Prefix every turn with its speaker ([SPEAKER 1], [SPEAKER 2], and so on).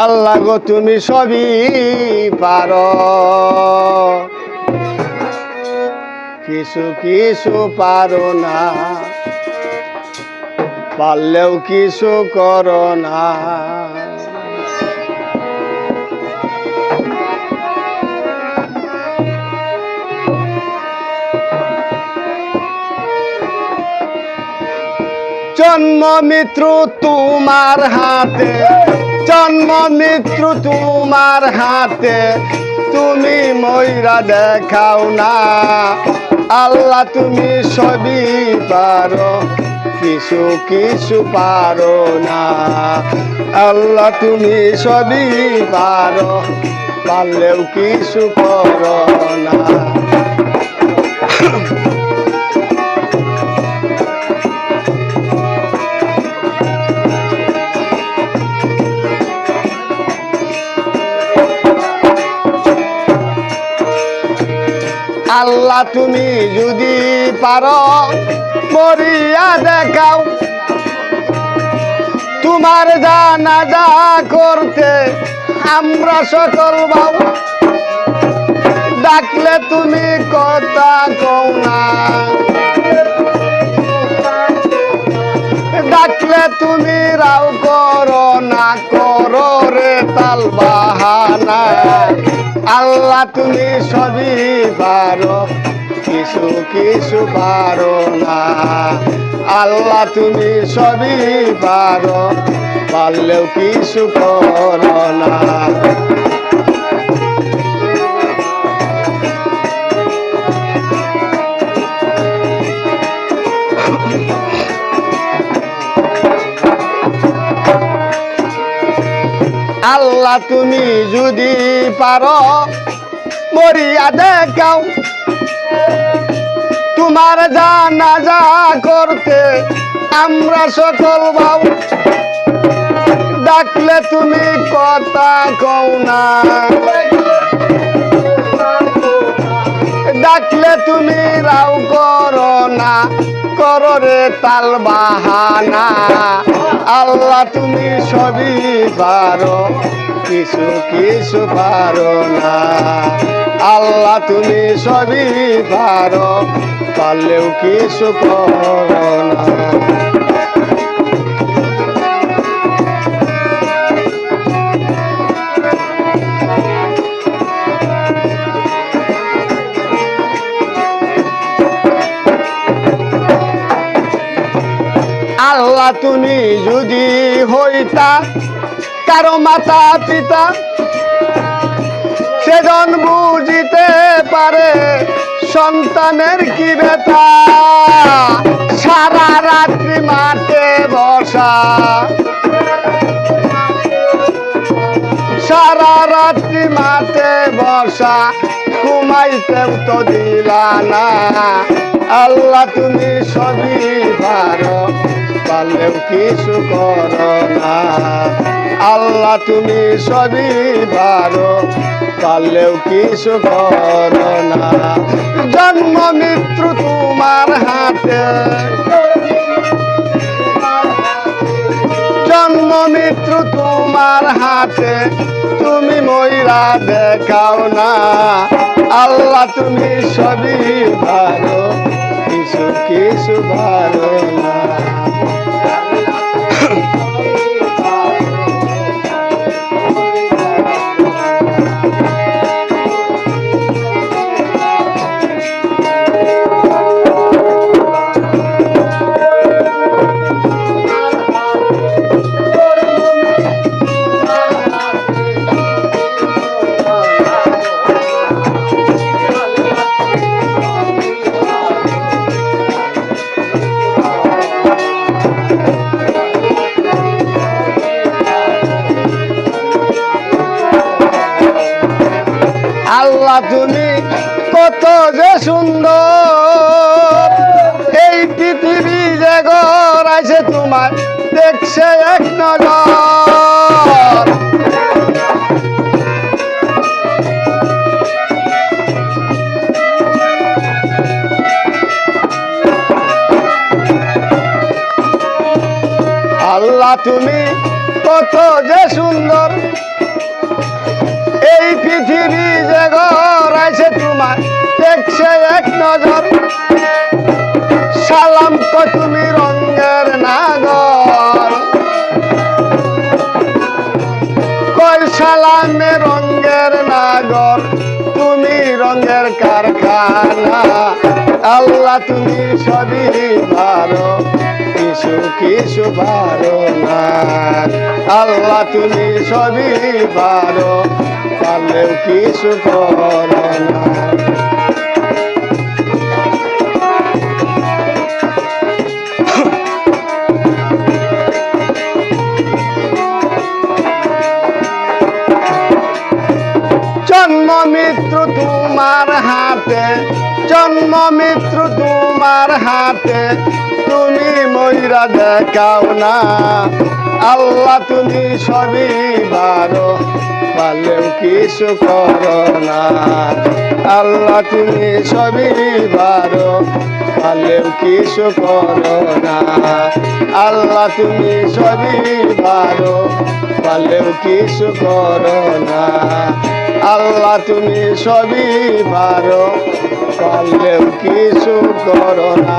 [SPEAKER 1] আল্লাহ গো তুমি সবই পারো, কিছু কিছু পারো না, পারলেও কিছু করো না। জন্ম মৃত্যু তোমার হাতে, জন্ম মৃত্যু তোমার হাতে, তুমি ময়রা দেখাও না। আল্লাহ তুমি সবই পারো, কিছু কিছু পারো না। আল্লাহ তুমি সবই পারো, পারলেও কিছু করো না। আল্লাহ তুমি যদি পারো মরিয়া দেখাও, তোমার জানাজা করতে আমরা সকল বাউ। ডাকলে তুমি কথা কও না, ডাকলে তুমি রাও করো না, করো রে তাল বাহানা। আল্লাহ তুমি সবই পারো, কিছু কিছু পারো না। আল্লাহ তুমি সবই পারো, পারলেও কিছু করো না। আল্লাহ তুমি যদি পারো মরিয়া দেখাও, তোমার জানাজা করতে আমরা সকল বাউ। ডাকলে তুমি কথা কও না, ডাকলে তুমি রাও করো না, করো রে তাল বাহানা। আল্লাহ তুমি সবই পারো, কিছু কিছু পারো না। আল্লাহ তুমি সবই পারো, পারলেও কিছু করো না। আল্লাহ তুমি যদি হইতা কারো মাতা পিতা, সেজন বুঝিতে পারে সন্তানের কি ব্যথা। সারা রাত্রি মাঠে বসা, সারা রাত্রি মাঠে বসা, ঘুমাইতেও তো দিলা না। আল্লাহ তুমি সবই পারো, পারলেও কিছু করো না। আল্লাহ তুমি সবই পারো, পারলেও কিছু করো না। জন্ম মৃত্যু তোমার হাতে, জন্ম মৃত্যু তোমার হাতে, তুমি ময়রা দেখাও না। আল্লাহ তুমি সবই পারো, কিছু কিছু পারো না। আল্লাহ তুমি কত যে সুন্দর, এই পৃথিবী যে ঘর আছে তোমার দেখছে এক নজর। আল্লাহ তুমি কত যে সুন্দর এই পৃথিবী যে গড়াইছে তোমার দেখছে এক নজর সালাম কো তুমি রঙের নাগর কই সালামে রঙের নাগর তুমি রঙের কারখানা আল্লাহ তুমি সবই পারো কিছু কিছু পারো না আল্লাহ তুমি সবই পারো পারলেও কিছু করো না জন্ম মৃত্যু তোমার হাতে জন্ম মৃত্যু তোমার হাতে তুমি ময়রা দেখাও না আল্লাহ তুমি সবই পারো পারলেও কিছু করো না আল্লাহ তুমি সবই পারো পারলেও কিছু করো না আল্লাহ তুমি সবই পারো পারলেও কিছু করো না আল্লাহ তুমি সবই পারো পারলেও কিছু করো না